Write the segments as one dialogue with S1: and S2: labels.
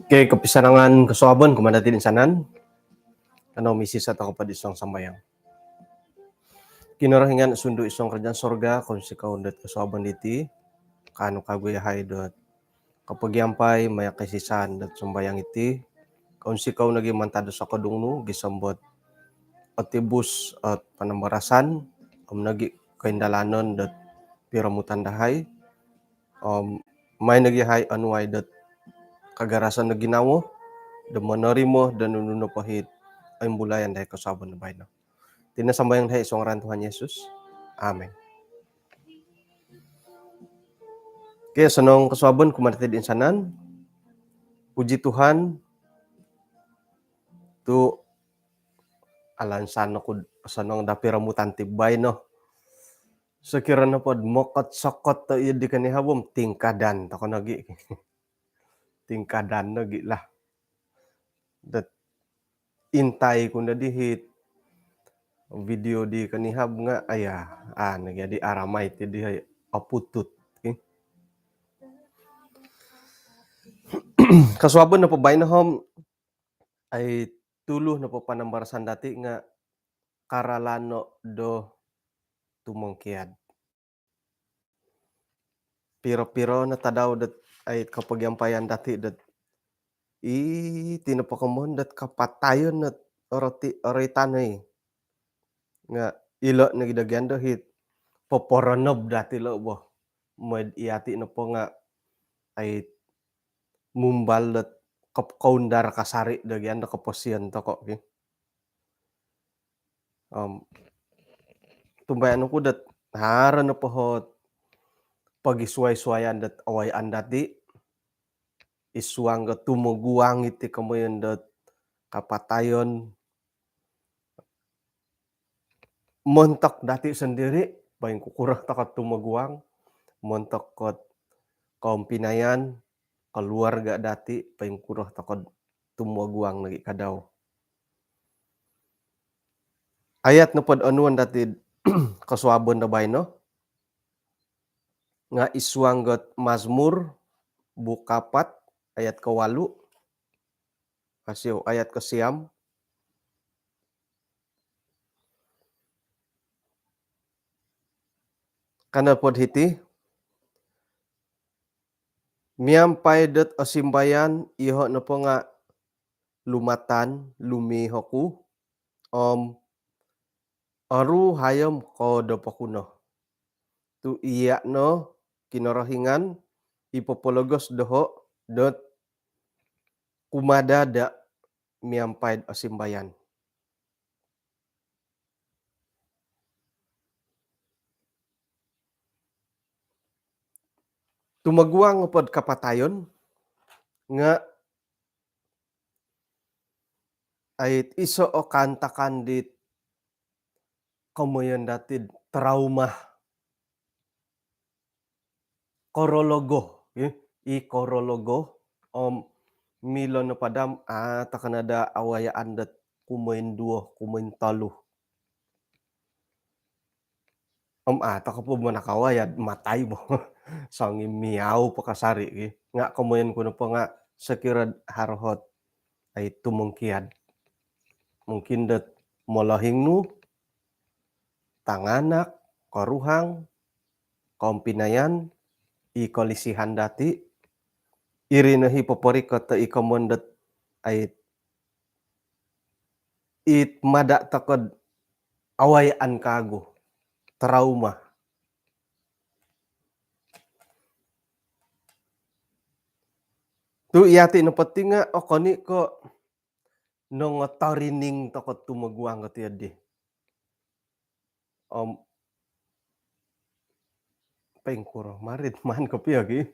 S1: Oke, kepisanangan kesuaban kumanda tin insanan. Ano misi sa tako pa isong sambayang. Kinarahingan sundo isong kerjaan sorga kung si kaundat kesuaban diti. Kano kaguyahay dot. Kapag yampay maya kasisan dat sambayang iti. Kung si kau nagi mantado sa kadungno gisambot atibus at panambarasan. Nagi kaindalanon dat piramutan dahay. May nagihay anuay dat kagarasan na ginawo. Demonori mo dan nuno pahit ay bulayan dahil kasaban na bayan. Tinasambayang dahil isang ngaran Tuhan Yesus. Amen. Kaya sanong kasaban kumanatid insanan. Puji Tuhan. Tu alansan ako sanong dapiramutan tibay no. Sekira na pod mokot sokot to iya di kanihabom tingkadan tako nagi. Tingkadan nagi lah. Dat intay kunda dihit video di kanihab nga nagyadi aramay ti di aputut. Okay? Kasuabon na po bay na hom ay tulo na po panambarasan dati nga karalano do tumangkiad. Piro-piro na tadaw dat ay kapag yampayan dati dat tinapakamon dat kapatayon at oritanoy nga ilo na gidagyan hit poporonob dati lo bo med iati na po nga ay mumbal dat kapkaundar kasari dagyan da kaposian to ko okay? Tumbayan ko dat hara na pohot pagisuay-suayan dat awayan dati iswang ga tumuguang iti kamoyan dat kapatayon montok dati sendiri bayang kukurah takat tumaguang montok kot kaum pinayan keluarga dati bayang kurah takat tumaguang lagi kadaw ayat na pod anuan dati kasuabon na bay no nga iswang got Mazmur bukapat ayat ke-8 kasiw ayat ke-6 kana pod hiti miampay det asimbayan iho na po nga lumatan lumihoku aru hayam ko do pakuno tu iya no kinarahingan ipopologos doho dot kumada da miampay asimbayan. Tumaguang pod kapatayon nga ay iso o kantakan dit kamoyan datid trauma korologo korologo milo na padam takanada awayaan dat kumain 2 kumain 3 taka po mo nakawayad matay mo sangi miyaw pakasari nga kumain ko na po nga sekirad harhot ay tumungkiad mungkin dat molahing nu tanganak karuhang kaum pinayan ikolisihan dati iri na hipopori kata ikamondat ay mada takod awayaan kago trauma tu iyati na pati nga okoni ko nung tarining takot tumaguang kati adi pengkuro marit man kapiagi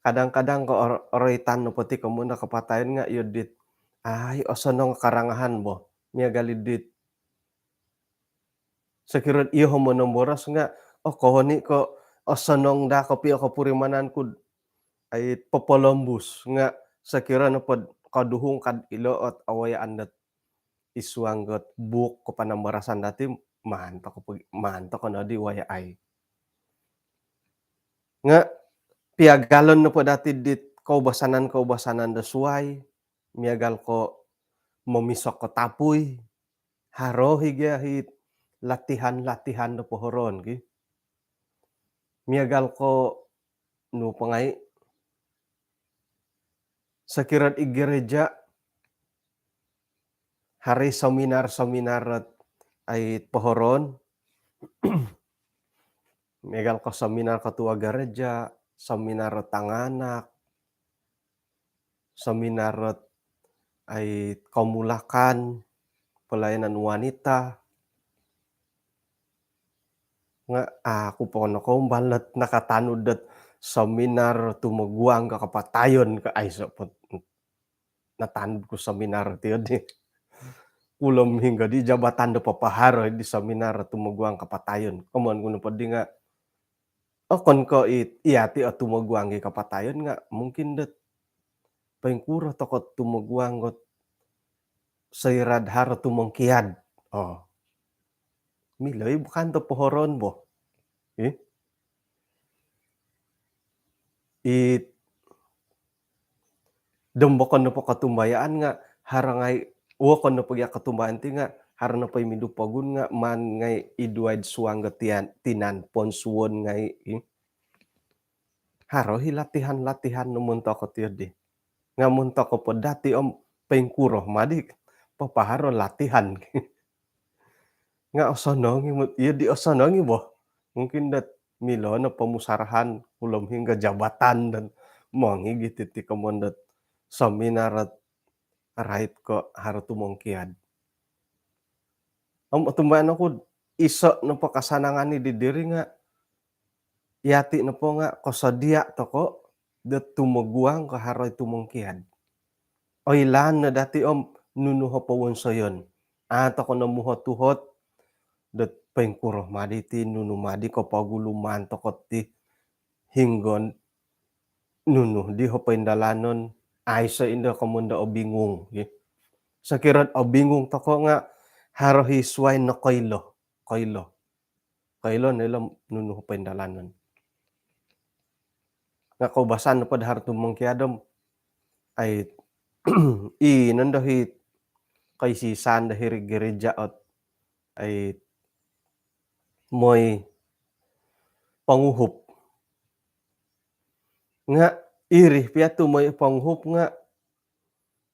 S1: kadang-kadang ko oritan no pati ko muna kapatayon nga yudit ay osanong karangahan mo niya galidit sekirad iyo mo nomboras nga kohoni ko osanong da kapi ako purimanan kud ay popolombus nga sekira na pod kaduhong kad ilo at awayaan dat iswanggot buk ko panambarasan dati manto ko na di waya ay nga piagalon na po dati dit kaubasanan-kaubasanan da suway, miagal ko mamisok ko tapoy, haro higya latihan-latihan da pohoron miagal ko no pangay sakirad igereja hari seminar-seminaret ay pohoron, miagal ko seminar ketua gereja, seminar tanganak, seminar ay kamulakan, pelayanan wanita, nga ako po nakumbalat nakatanud dat seminar tumagwang kakapatayon ka ay sapot natanud ko seminar ti adi. Ulam hingga di jabatan da papaharo di seminar tumagwang kapatayon. Koman kuno pa di nga, kon ko iyati a tumagwang kapatayon nga mungkin dat paingkuro tokot tumagwang got sayrad haro tumangkiad. Oh, milay kanto pohoron bo. Eh, it dembokon na po katumbayaan nga harangay kon na pagya katumbayaan ti nga hara na pay midupagon nga man ngay idwad suwang tinan ponsuon ngay haro latihan-latihan no munto ko ti adi. Nga munto ko po dati paingkuro madi papaharo latihan. Nga osonongi mo di osonongi bo. Mungkin dat milo na pamusarahan ulam hingga jabatan dan mangigi ti kamon dat seminar at right ko haro tumangkiad. Tumbayan ako iso no pakasanangan ni didiri nga yati na po nga kasadia to ko dat tumagwang haro tumangkiad. Oilan na dati nunuho pawon sayon. Ato ko namuhot-tuhot dat paingkuro madi ti nunumadi ko paguluman to kot ti hinggon nuno di ho paindalanon ay sa inda kamunda o bingung. Sakiran o bingung to ko nga haro hisway na kaylo. Kaylo nila nuno ho paindalanon. Nga kaubasan na padahar tumangkiadom ay nandahi kaisisan dahiri gereja at ay moy panguhup. Nga iri piatu moy panguhup nga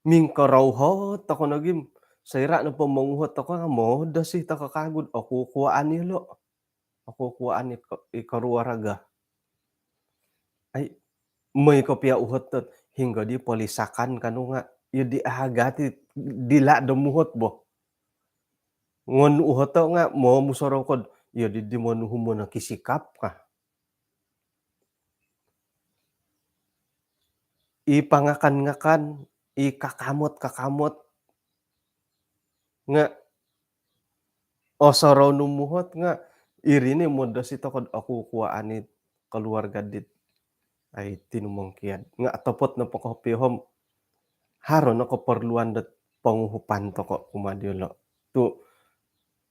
S1: mingkarawhot ako nagim sayra na pamanguhot ako nga moda si takakagod ako kuwaan nilo. Ako kuwaan ikaruwaraga. Ay may kopya uhot tot hingga di polisakan kanu nga di ahagati dila damuhot bo. Ngon uhot to nga mo musorong kod di manuho mo na kisikap ka. Ipangakan-ngakan, ikakamot-kakamot nga osoro numuhot nga irini moda si kod ako kuwaan it kaluwarga dit ay tinumangkiad. Nga atopot na pakopihom haro na kaparluan dat panguhupan to ko kumadilo. Tu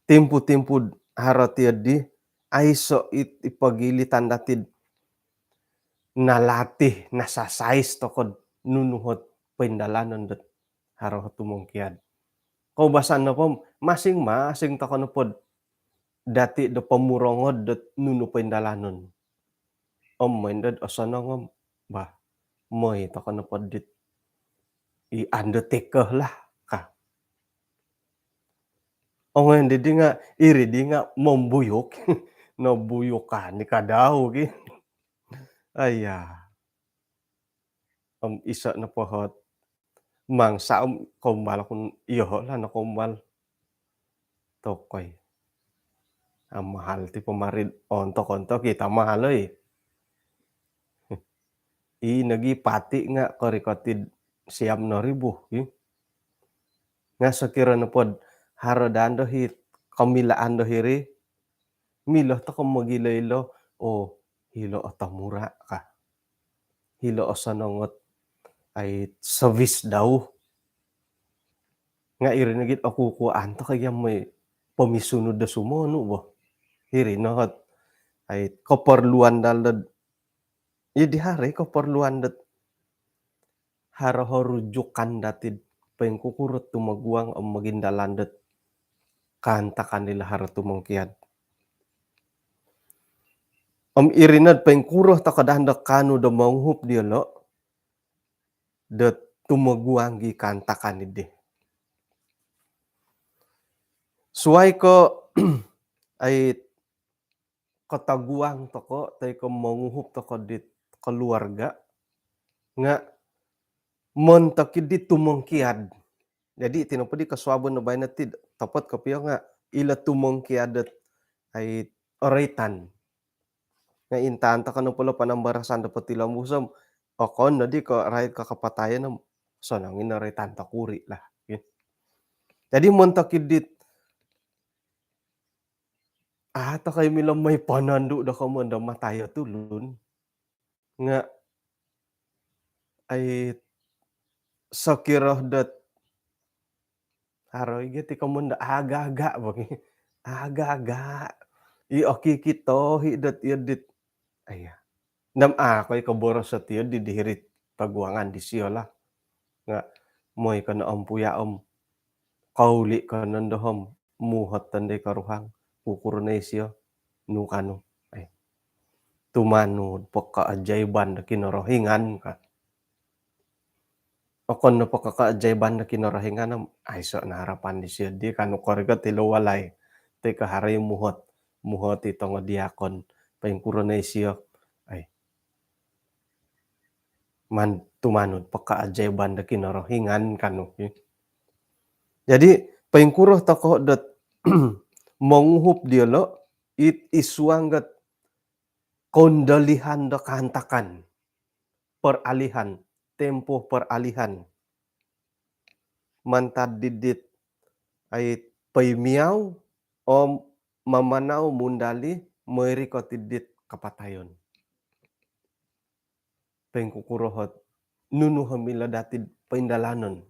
S1: tempo-tempo haro ti adi ay so ipagilitan datid nalatih nasasize to kod nunuhot paindalanon dat haro tumangkiad. Kaubasan na po masing-masing to kono pod dati da pamurongod dat nuno paindalanon. Minded osonong bah moy to kono pod dit i-undertaker lah ka. Ngayon di nga iri di nga mambuyok nabuyukan ni kadaw aya. Isa na pohot mangsa kombal kun iyoho lah na kombal tokoy. Mahal ti pamarid ontok-ontok kita mahal nagipati nga karikatid siyam na ribu nga sakira na pod haradan dahit kamilaan dahiri milo to kung magilaylo hilo otamura ka. Hilo osanongot ay service daw. Nga iri nagit ako kuan to kaya may pamisunod da sumono bo. Iri nohot ay kaparluan dalad di hari keperluan det haraho rujukan datid pengkukurut tumaguang magindalan det kantakan nila hara tumangkiad. Irinad pengkuruh takadahanda kanu da manghup dia lo det tumaguang gi kantakan ide. Suai ko ay kataguang toko tay ko manguhup toko dit keluarga nga montakid di tumangkiad. Jadi tinapadi kaswabon na bayan natid tapat kapiyo nga ila tumangkiadet ay oretan. Nga intaan ta kano pala panambarasan dapat tilang busam okon na di ka rahit kakapatayan na so nangin na retan takuri lah. Yun. Jadi montakid dit ata kay milang may panandu da kaman da mataya tulun nga ay sakirah dat haroy giti kaman da aga-aga bagi aga-aga i akikitohi dat yadit aya nam ako'y kaboros sa tiyo di dihirit paguangan di siyo lah nga moy kana ampuyaom kauli kanan dahom muhat tanday karuhang kukurunay siyo no kano ay tumanud pagkaajayban na kinarahingan ka. Okon na pagkakaajayban na kinarahingan ay so naharapan di siyo di kano korga tilo walay ti kaharay muhat muhat ito nga diakon pangkurunay siyo ay man tumanod pagkaajayban na kinarahingan kano. Jadi paingkuruh tako dat manguhup dia lo it iswanggat kondalihan da kantakan peralihan tempo peralihan mantad didit ay paimiyaw o mamanaw mundali moiri ko tidit kapatayon. Pengkukurohot nunu hamila datid paindalanon.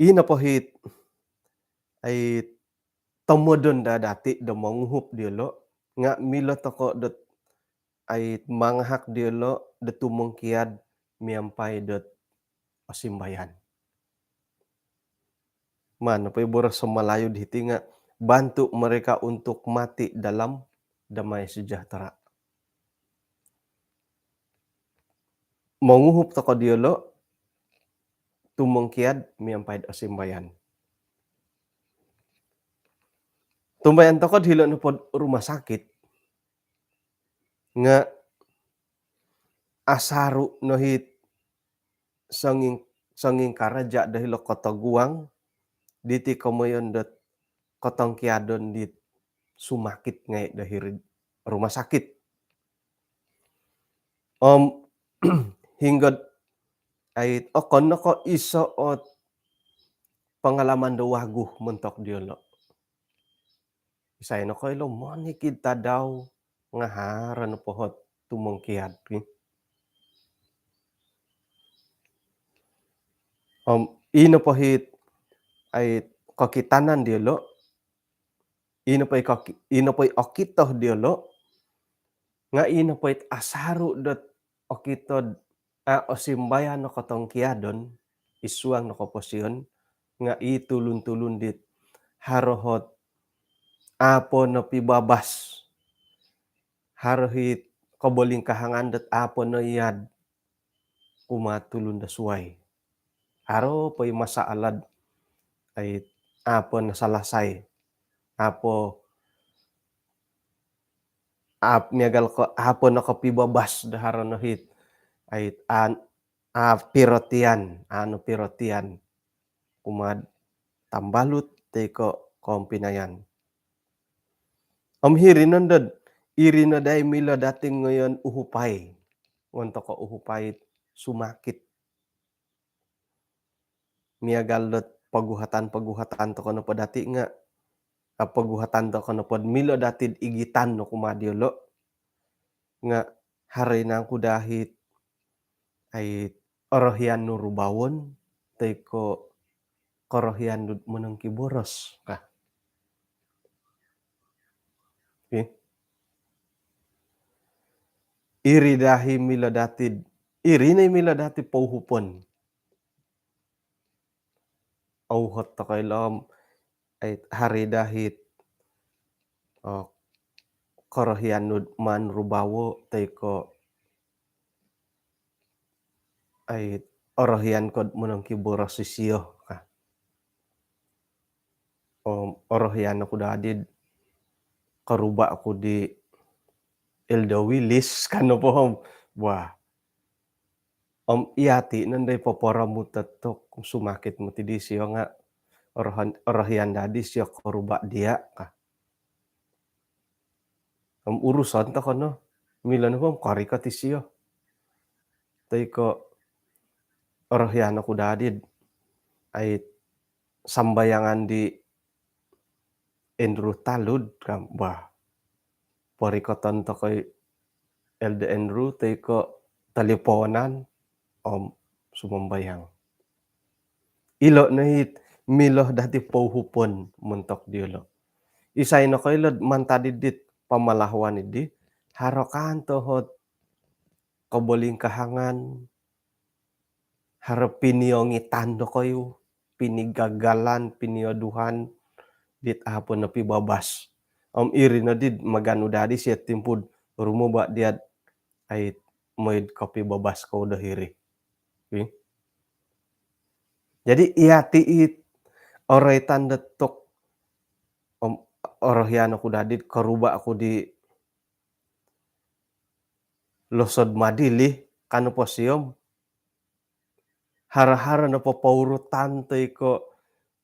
S1: Ina pahit ay tamodon da dati da manguhup dia lo nga mila tako dat ay manghak dia lo da tumangkiad miampay dat pasimbayan. Man pay boras sa malayo diti nga bantu mereka untuk mati dalam damai sejahtera. Manguhup tako dia lo tumangkiad miampay da simbayan. Tumbayan tako hilo na pod rumah sakit nga asaru no hit sanging karaja dahil kataguang diti kamayon dat katangkiadon dit sumakit ngay dahil rumah sakit. Hinggad ay okon na ko isoot pangalaman da waguh mentok diyo lo. Isay na ko ilo manikid ta daw nga hara na pohot tumangkiad. Ina pahit ay kakitanan diyo lo. Ina pa'y okitoh diyo lo. Nga ina pa'y asaru dat okitod o simbayan na katangkiadon iswang na kaposyon nga itulun-tulun dit harohot apo na pibabas harohit kaboling kahangan dat apo na yad kumatulun da suway. Haro pa'y masaalad ay apo na salasay apo miagal ko apo na kapibabas da haro na hit ay pirotian pirotian kumad tambalut teko kompinayan. Hirinon dad iri na day mila dating ngayon uhupay ngonto ko uhupay sumakit miagal dat paguhatan to kono pa dati nga paguhatan to kono pod mila datid igitan no kumadyo lo nga haray na ko dahit ay orohyan no rubawon teko korohyan manang kiboros ka. ih. Iri dahi miladatid irinay miladati pauhupon, auhot ta kailam ay haridahit, oh, korohianud man rubawo tayko ay orohian kod monong kiboros sisiyo ka, orohian ako dadid karuba ako di Elda Willis kano pohom, wah, iyati nanday paparamut tok kung sumakit mo ti di siyo nga orohian dadi siyo karuba dia ka. Urusan ta kano, milano pom karika ti siyo, tayko orohian ako dadid ay sambayangan di Andrew Talud ka, bah, parikatan ta kay Elda Andrew tayko taliponan, sumambayang. Ilo nahit miloh dati pauhupon montok di ulo. Isay na kailod mantadidit pamalahwan idi, harokan tohot kaboling kahangan, harap piniyongitan do kayo, pinigagalan, pinioduhan, dit hapon na pibabas. Iri na did magano dadi siya timpud rumuba diat ay moid kapi babas ko dahiri. Okay? Jadi iyati it oray tanda tok orohian ako dadid karuba ako di losod madili kano po siyom. Hara-hara na papaurutan tayko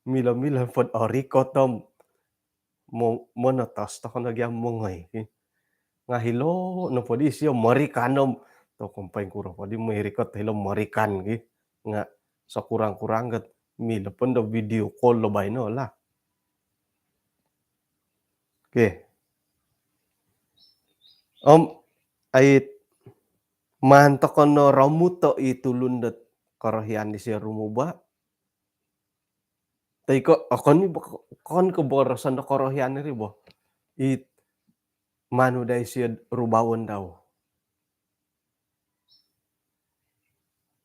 S1: mila-mila pod oriko tom monotos to nagyam mongoy. Nga hilo no podi siyo marikanom to kumpay kuro podi mahirikot hilo marikan nga sa kurang-kurang gat mila pon do video call lo bay no la. Okay. Ay manto kono ramuto itulundet korohian di siya rumuba. Tayko akon ni kon kaborosan do korohian ni ribo. It mano day siya rubawon daw.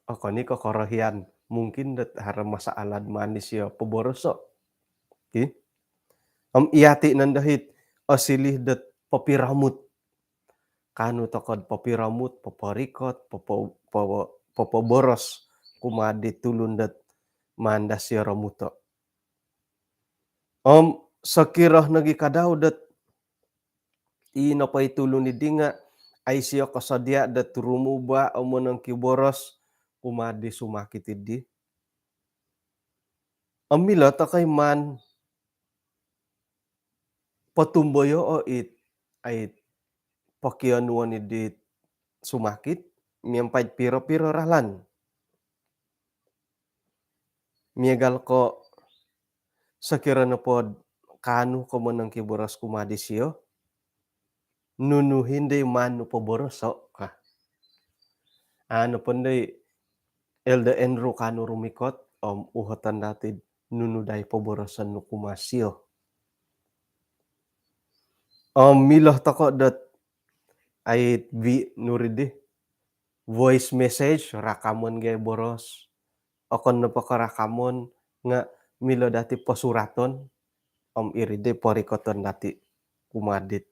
S1: Ako ni kokorohian mungkin dat hara masaalad man ni siya paboroso. Okay? Iyati nandahit asilih dat papiramut. Kano tokod papiramut, paparikot, papaboros kumadi tulundat manda siya ramuto. Sakirah nagikadaw dat inapay tulong ni dinga ay siya kasadya dat rumuba amo ng kiboros kumadi sumakit idi. Amila takay man patumboyo o it ay pakianuan idi sumakit miyampay piro-piro ralan. Miyagal ko sakira na pod kano ko mo ng kiboros kumadi siyo. Nunu hindi man no paboroso ka. Ano ponday Elda Enro kano rumikot uhatan datid nunu day paborosan no kumasyo. Milah tako dat ay nuridi voice message rakamon gay boros. Akon na pakarakamon nga milo dati pasuraton iride parikoton dati kumadit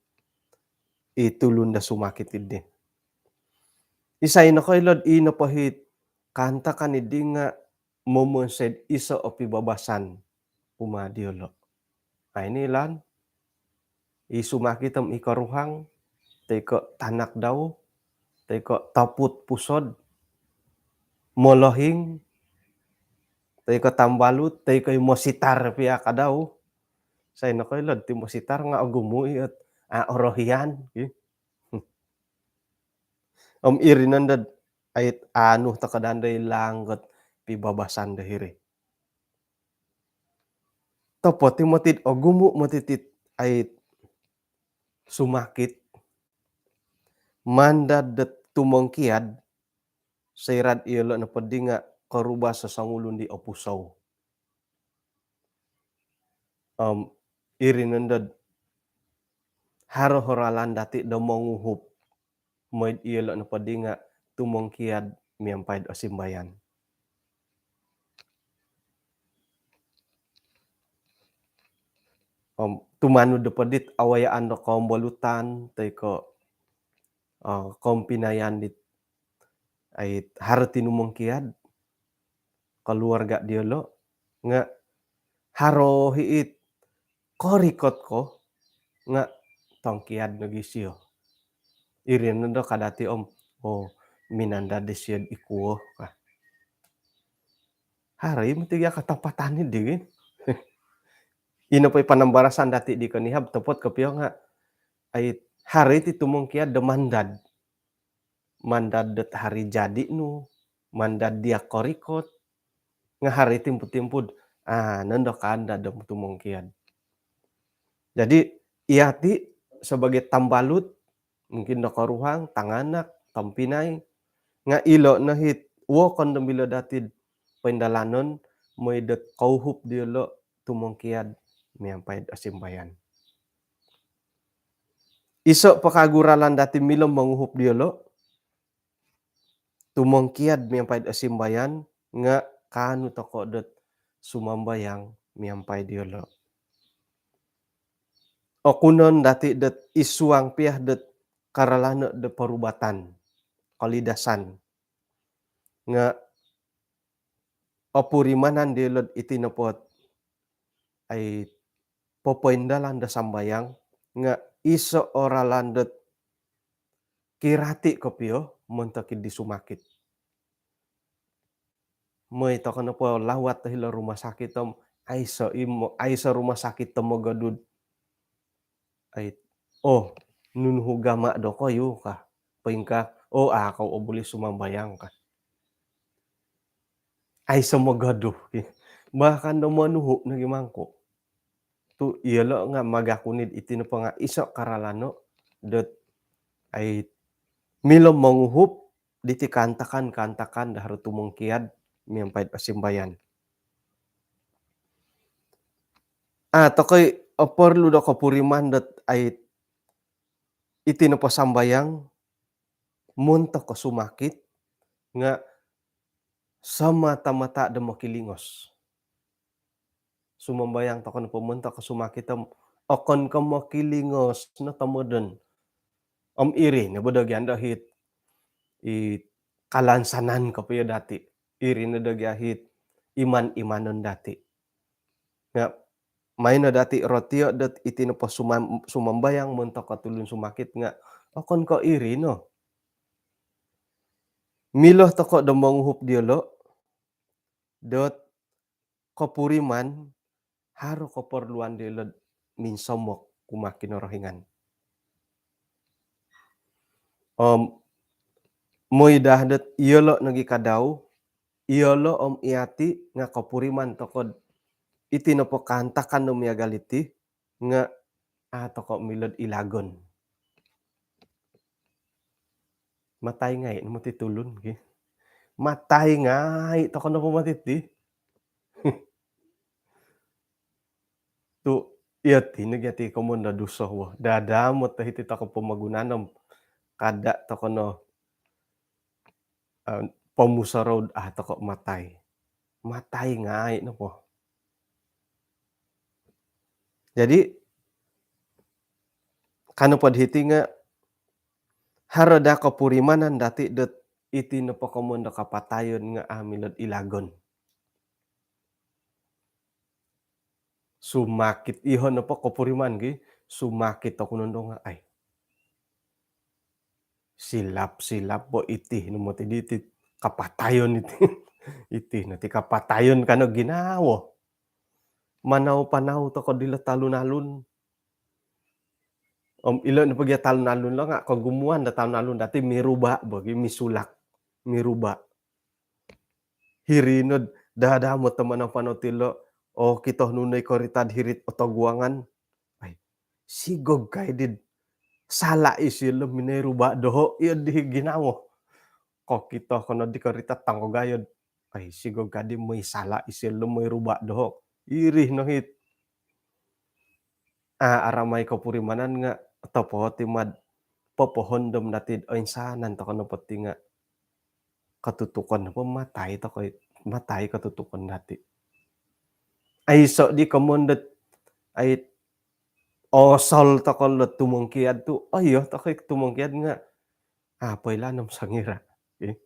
S1: itulun da sumakit idi. Isay na kailod inapahit kanta kanidi nga momonsed isa o pibabasan umadiolo. Ay nilan isumakit ikaruhang tayko tanak daw tayko taput pusod molohing tayko tambalut tayko mositar piya ka daw. Say na kailod ti mositar nga agumuy at orohian. Irinandad ayt ano takadanday langgot pibabasan dahiri. Topo ti matid gumu matitit ay sumakit mandad dat tumangkiad sayrad ilo na padi nga karuba sa sangulon di opusaw. Irinandad haro horalan dati do monguhup moy ielo na padi nga tumongkiad miampayad o simbayan. Tumano do padit awayaan do kaum bolutan tay ko kaum pinayan dit ay haro tinumongkiad keluarga dielo nga haro hiit korikot ko nga tongkiad no gisio. Irin do kadati minanda desiad ikuo kah. Hari matiga katapatan ni digin. Ino pa'y panambarasan dati di kanihab topot kapiyo nga ay hari ti tumongkiad do mandad. Mandad det hari jadi nu, mandad dia korikot, nga hari timpud-timpud, nando kanda do tumongkiad. Jadi iya ti sebagai tambalut mungkin do karuhang, tanganak, tampinay, nga ilo na hit wokon do milo datid paindalanon moy det kauhup dielo tumongkiad miampayad o simbayan. Iso pakaguralan dati milo manguhup dielo tumongkiad miampayad o simbayan nga kanu toko det sumambayang miampay dielo. O kunon dati det isuang piah det karalano de parubatan, kalidasan, nga opurimanan dielot itinopot ay popoindalan da sambayang nga iso oralan det kirati kopio montakid di sumakit. Moy to kono po lawat hila rumah sakit tom ay sa rumah sakit tom mogadud ay nunhugama do koyo kah paingka akaw buli sumambayang ka. Ay sa mogaduh bahkan do manuhu na gimangko. Tu ielo nga magakunid itino pa nga iso karalano det ay milom manguhup diti kantakan dahar tumongkiad miampayad o simbayan. Tokoy perlu do kapuriman det ay itino pa sambayang montok ko sumakit nga samata-mata da makilingos. Sumambayang to kono pumunta ka sumakit okon ka makilingos na tamoden. Iri na bodogyan dahit kalansanan kapuyo dati. Iri na dagyahit iman-imanon dati. Nga may na dati rotio det itino pa sumambayang montok ka tulun sumakit nga okon ka iri no. Miloh toko do manguhup dielo dot kapuriman haro kaperluan dielo minsomok kumakin rohingan. Moy dahdet ielo nagi kadaw, ielo iati nga kapuriman tokod itino po kantakan no miagaliti nga toko milod ilagon. Matay ngay no matitulon matay ngay toko no pumatiti. Tu iati nagyati komon na duso dadamot tahiti tako pumagunanam kada toko no pamusarod toko matay. Matay ngay no po. Jadi kano padhiti nga harada kapurimanan dati det itino pa komon da kapatayon nga milod ilagon. Sumakit ihon na po kapuriman sumakit ako nundo nga ay silap-silap po iti no mo ti diti kapatayon iti iti no ti kapatayon kano ginawo. Manaw-panaw to ko dila talon-alon. Ilo na pagya talon-alon lang nga kagumuan da talon-alon dati miruba misulak miruba. Hirinod dadamot taman ang panotilo kitoh nunay koritad hirit otogwangan. Ay sigog kay did sala isilo mineruba doho iyo di ginawo. Kito kono di korita tanggogayod. Ay sigog kadi may sala isilo may ruba doho. Irih no hit. Aramay kapurimanan nga topo ti popohondom dati insanan to kana pati nga katutukan na po matay katutukan dati. Ay so di kamondet ay osol to kolot tumungkiad tu, ayo to kay tumungkiad nga apay lanom sangira, eh.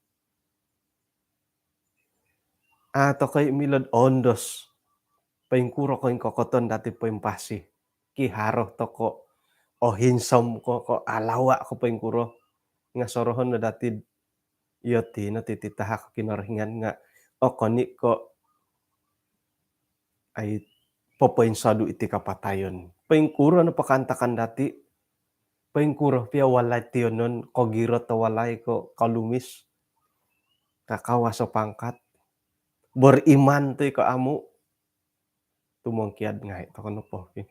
S1: To kay milad ondos paingkuro ko'y kokoton dati paimpasi, ki haro to ko o hinsom ko alawa ko paingkuro nga sorohon na dati iyo ti natititaha kinarhingan nga o kani ko ay popainsado iti kapatayon. Paingkuro na pakantakan dati, paingkuro piya walay tiyonon kogiro ta walay ko kalumis, kakawa so pangkat, beriman toy kaamu, tumangkiad nga ito kano po, eh.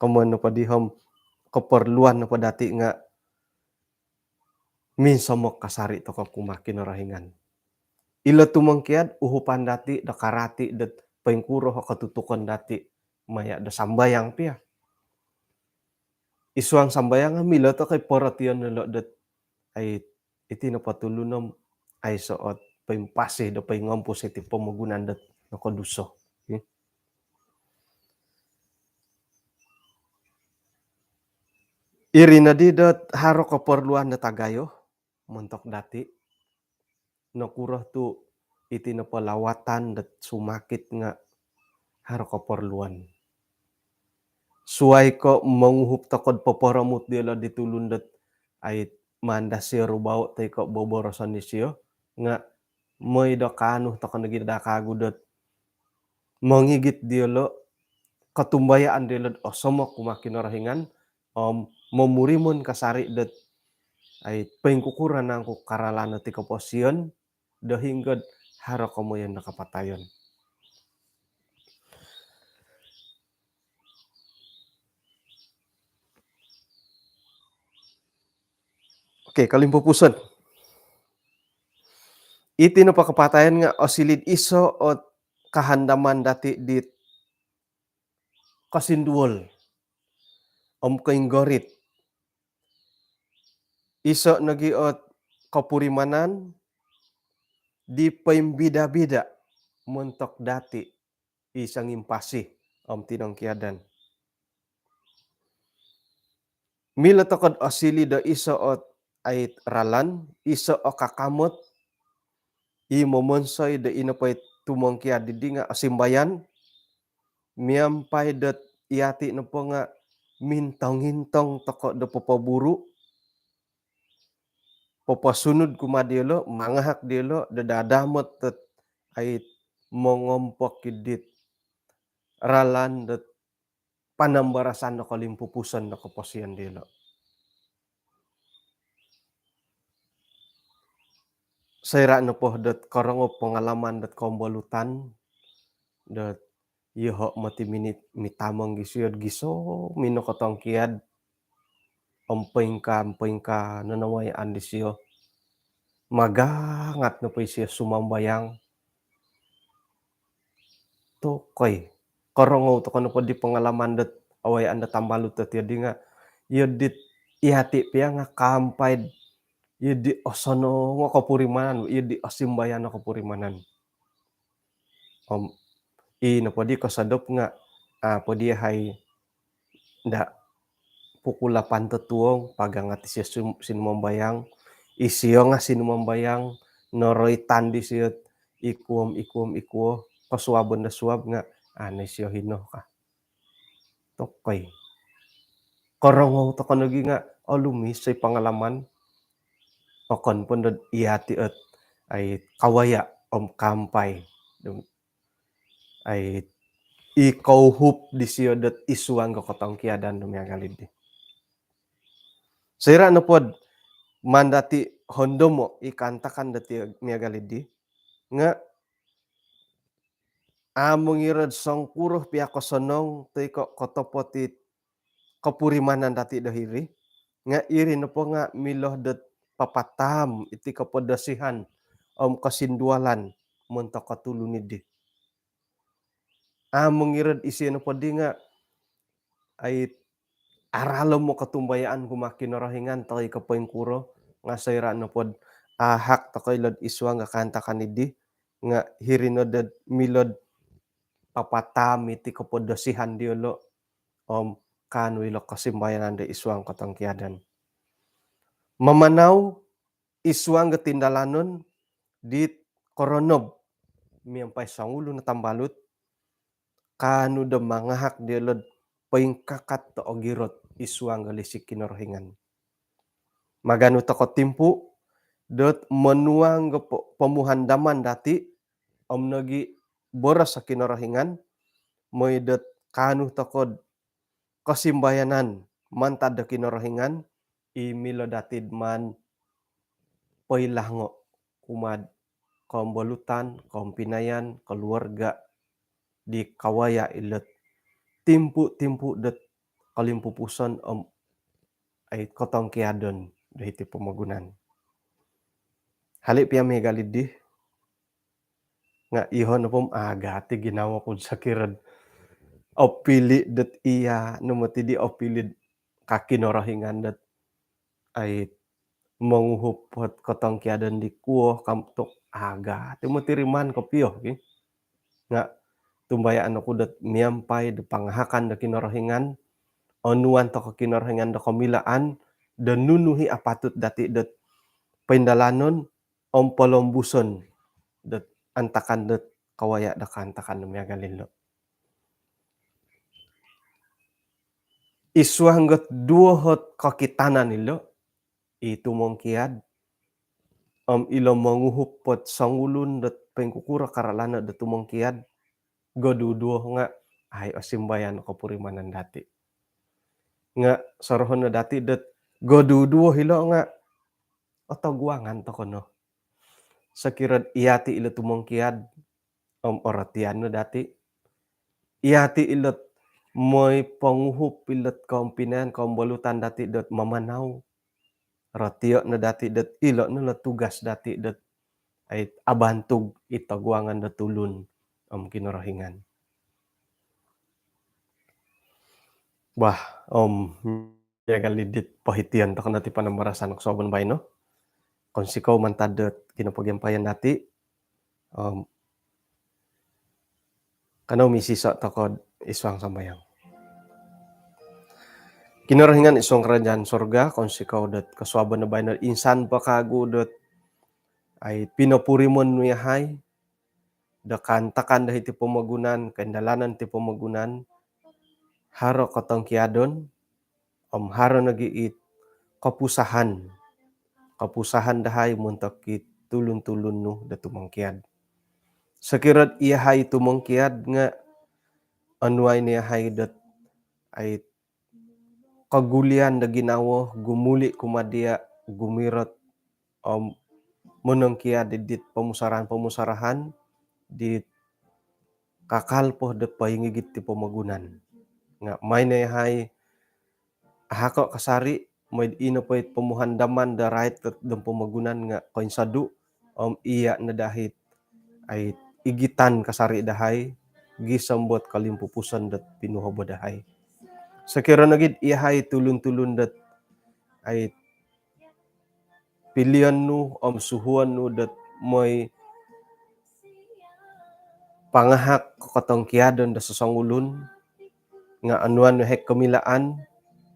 S1: Kamano pa dihom kaparluan na pa dati nga minsan mo kasari to ka kuma kinarahingan. Ila tumangkiad uhupan dati da karati dat paingkuro ha katutukan dati maya da sambayang piya. Isuang sambayang nga mila to kay poratiyon nalo dat ay iti napatulunom ay soot paimpasi da paingampos iti pamagunan dat nakaduso, hmm. Iri na di dat haro kaparluan da tagayo montok dati, nakurah tu iti napalawatan dat sumakit nga haro kaparluan. Suway ko manguhup ta kod paparamut dila di tulon dat ay mandas siya rubaw tay ko boborosan ni siya nga may da kano ta kanagidakago dat mangigit diyalo katumbayaan diyalo osomok kumakinarahingan mamurimon kasari dat ay paingkukuran na ko karalana ti kaposiyon dahinggad haro kamoyan nakapatayon. Okay, kalimpupuson. Iti napakapatayan nga o silid iso o kahandaman dati di kasinduol kainggorit. Iso nagiot kapurimanan di paimbida-bida montok dati isang impasi tinangkiadan. Mila tokod o silid o iso o ay ralan, iso o kakamot, imamonsoy da inapay tumangkiad didi nga asimbayan, miyampay dat iyati na po nga mintong-hintong toko da papaburu, papasunod kumadilo, mangahak dilo, dadadamot dat ay mongompok idit ralan dat panambarasan na kalimpupusan na kapasiyan dilo. Sayra na po dat karangop pengalaman dat kombalutan dat iho mati mitamang gisuyod giso minokotongkiad ampayngka nanawayaan di siyo magangat na po siya sumambayang tokoy karangaw to kano po di pengalaman dat awayaan da tambalut dat yadi nga yadit ihati piya nga kampay yadi osono nga kapurimanan yadi asimbayan na kapurimanan. Napodi kasadop nga podi hay da pukulapan tetuong pagangat siya sinumambayang isiyo nga sinumambayang noroy tandi siyot ikuo kasuaban da suab nga anay siya hino ka tokoy karangaw to kanagi nga lumis say pangalaman okon pondod ihati et ay kawaya kampay ay ikauhup di siyo dat isuang kakotongkiadan dumiagalid di. Sayra na pod mandati hondomo ikantakan dati miagalid di nga among irad sangpuruh piya kosonong toy kotopo ti kapurimanan dati dahiri nga iri na po nga miloh dat papatam iti kapodasihan kasindualan montok katulunid di. Among irad isi na podi nga ay aralem mo katumbayaan kumakin kinarahingan takay kapayngkuro nga sayra no pod ahak takay lod iswa nga kanta kanidi nga hirinoded milod papatami ti kapodosihan diolo kano ilo kasimbayanan da iswang katangkiadan. Mamanaw iswang gatindalanon dit koronob miyampay sangulo na tambalut kano da mangahak diolod paingkakat to ogirot iswang galisik kinorohingan. Magano tako timpu dot manuang pamuhandaman dati nagi boras sa kinorohingan moy dot kano takod kasimbayanan mantad da kinorohingan imilo datid man pailango kumad kaum bolutan, kaum pinayan, keluarga di kawaya ilet timpu-timpu det kalimpupuson ay kotong kiadon dahiti pamagunan. Hali piyami galidi nga ihon pom agati ginawa pud sakirad opili det iya numatidi opilid kakinorohingan det ay manguhupot kotong kiadon di kuo kamtok aga timutiriman kopio nga tumbayaan aku det miampai de pangahakan da kinorohingan onuan to kinorohingan da komilaan da nunuhi apatut dati det paindalanon polombuson det antakan det kawaya da kantakan miagalilo. Iswa hanggat duohot kakitanan ilo itumong kiad ilo manguhupot sangulun det pengkukura karalana det tumong kiad goduduo nga ay osimbayan kapurimanan dati. Nga sorohon na dati det goduduo hilo nga otoguangan to kono. Sakirad iyati ilo tumong kiad oratian no dati. Iyati ilot moy panguhup ilot kaum pinayan kaum bolutan dati det mamanaw. Ratio na dati det ilo na tugas dati det ay abantug itaguangan da tulun kinorohingan. Wah, ya galidit pahitian to kanati panambarasan ko sobon bay no. Kung sikaw mantad det kinapagyampayan dati kanaw misisa takod iswang sambayang. Kinorohingan iswang kerajaan sorga kung sikaw det kaswaban na bayan insan pakagu det ay pinapurimon no yahay da kantakan dahiti pamagunan kaindalanan ti pamagunan haro kotong kiadon haro nagiit kapusahan dahay muntak it tulun-tulun no da tumangkiad. Sakirad iyahay tumangkiad nga anuay niyahay dat ay kagulian da ginawo gumuli kumadia gumirot monongkiad dit pamusarahan dit kakalpo det pahingigit ti pamagunan nga may nayahay ahako kasari may ino pait pamuhandaman da right da pamagunan nga kainsadu iya na dahit ay igitan kasari dahay gisambot kalimpupusan dat pinuhobo dahay. Sakira nagid iyahay tulun-tulun dat ay pilian no suhuan no dat moy pangahak katong kiadon da sasangulun nga anuan no hek kamilaan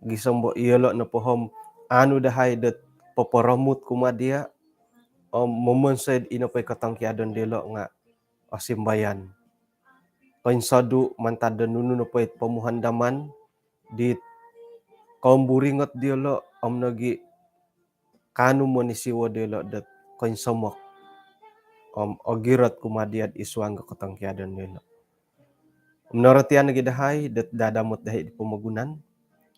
S1: gisambo iyolo na pohom ano dahay dat paparamut kumadia momonsed inapay katong kiadon dilo nga simbayan. Kainsadu mantad da nuno na pait pamuhandaman dit kaum buringot diolo nagi kanu mo ni siwo diolo dat kainsamok ogirat kumadiad iswang katong kiadon dilo. Menorotian nagi dahay dat dadamot dahay di pamagunan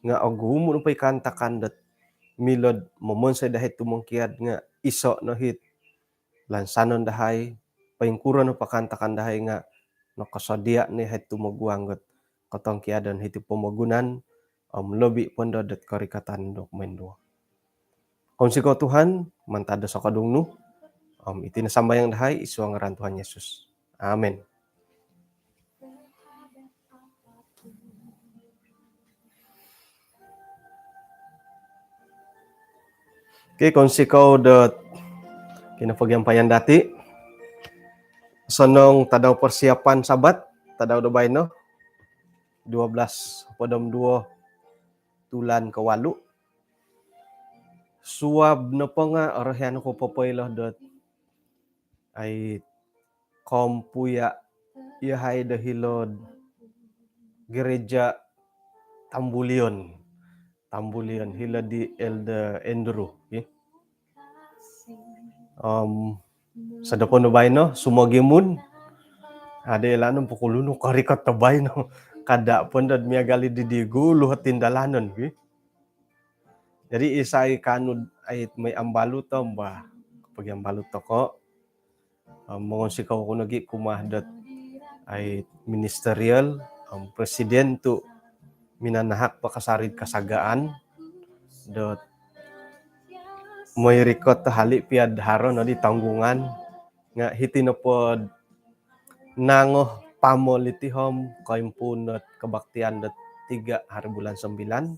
S1: nga agumo pay kantakan dat milod momonsed dahay tumangkiad nga iso no hit lansanon dahay paingkuro no pakantakan dahay nga nakasadia ni het tumagwanggot katong kiadon hiti pamagunan lobi pondo dat karikatan dokumendo. Kung sikaw Tuhan mantada sa kadungno iti nasambayang dahay iswa ngaran Tuhan Yesus. Amen. Okay, kung sikaw dot kinapagyampayan dati, sanong tadaw persiapan sabat, tadaw dabay no, 12 tulan kawalu. Suwab na pa nga, arahan ko papoylo dot ay kompuya yahay dahilod gereja Tambulion hila di Elder Andrew. Okay? Sa dapon na bay no, sumagimun. Ada ilanong pukuluno karikat na bay no. Kada pun dad miya gali didigo luhat tindalanon. Okay? Jadi isay kanud ay may ambalot ba. Kapag ambalot ko, mga sikaw ko nagi kumahdat ay ministerial, presiden to minanahak pakasarid kasagaan dot may rikot hali piad haron no di tanggungan nga hitinopod nango pamolitihom kaimpunot kabaktian dot 3 hari bulan 9.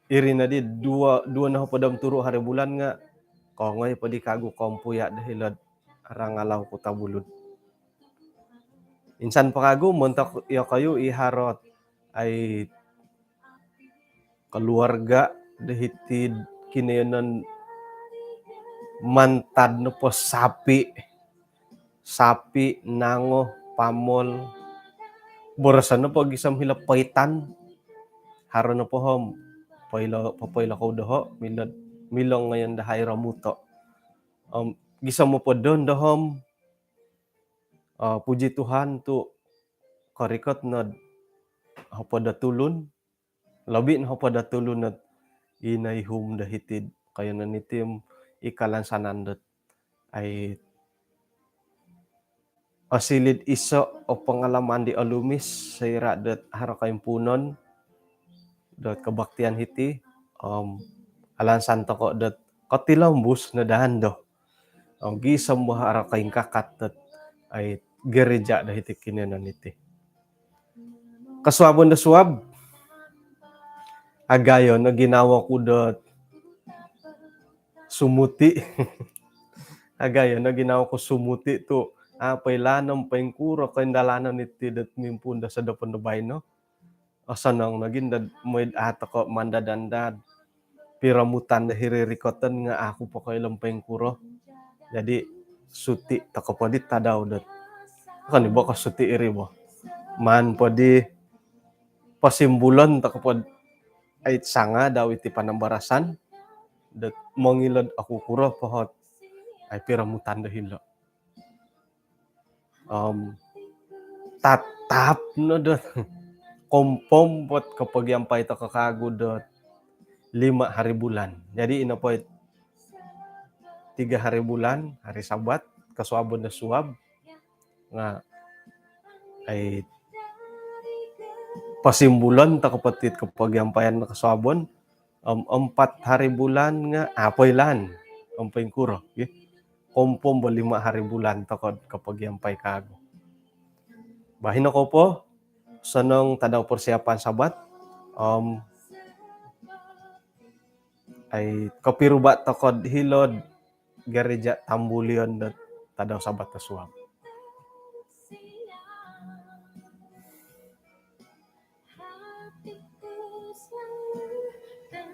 S1: Iri na di dua na padam turo hari bulan nga kongoy padi kago kompuya dahilad arangalaw ko tabulod. Insan pa kago montak ya kayo iharot ay keluarga dahitid kinayonan mantad no po sapi nango pamol borasan no po gisam hilap paitan haron no po hom papoyla ko doho milong ngayon dahay ramuto gisam mo po doon dohom puji Tuhan tu karikot na hapada tulun labi na hapada tulun at inayhum dahitid kayo na nitim ikalansanan dat ay asilid iso o pangalaman di alumis sa ira dat haro kaimpunon dat kabaktian hiti alansan to ko dat katilambus na dahando gisam mo haro kaing kakat dat ay gereja dahiti kinanan iti kasuabon da suab agayon na ginawa ko dat sumuti agayon na ginawa ko sumuti to pailanam paingkuro kaindalanan iti dat mimpunda sa dapan dabay no asanang naging dad moy ato ko mandadandad piramutan da hiririkotan nga ako pa kailang paingkuro jadi suti takapodit tadaw dat kan iba ka suti iri mo man podi pasimbulan takapod ay sanga daw iti panambarasan dat mangilad ako kuro pohot ay piramutan da hilo tatap no dat kompom pot kapag yampay ta kakago dat 5 hari bulan jadi ina po 3 hari bulan hari sabat kasuabon na suab nga ay pasimbulan ta kapatid kapag yampayan na kasuabon 4 hari bulan nga apoylan ampay kuro okay? Kompom 5 hari bulan takod kapag yampay kago bahin ako po sanong tadaw persiapan sabat ay kapiruba takod hilod gereja Tambulion dat tadaw sabat na suwab